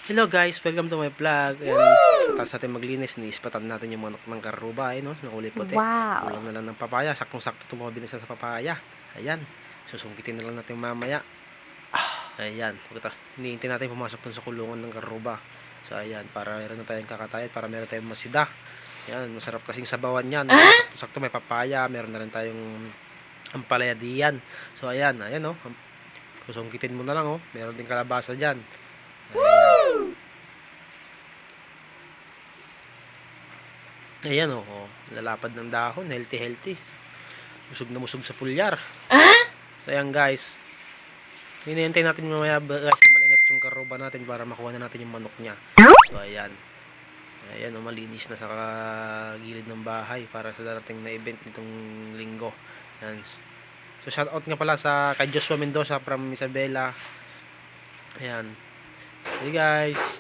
Hello guys, welcome to my vlog. And tapos natin maglinis, niispatan natin yung manok ng karuba, no? Ng kulay puti. Wow. Kulang na lang ng papaya, saktong-sakto itong mga binisan sa papaya. Ayan, susungkitin na lang natin mamaya. Ayan, pagkatapos hinihintay natin pumasok dun sa kulungan ng karuba. So ayan, para meron na tayong kakatayat, para meron tayong masida. Ayan, masarap kasing sabawan yan. Sakto may papaya, meron na rin tayong ampalaya diyan. So ayan, no? Susungkitin mo na lang, oh. Meron din kalabasa dyan. Ayan, oh. Lalapad ng dahon, healthy. Busog na busog sa pulyar. So ayan guys, hinihintay natin mamaya guys na malingat yung karuba natin para makuha na natin yung manok niya. So ayan, malinis na sa gilid ng bahay para sa darating na event nitong linggo. Ayan. So shoutout nga pala sa kay Joshua Mendoza from Isabela. Ayan. Hey guys.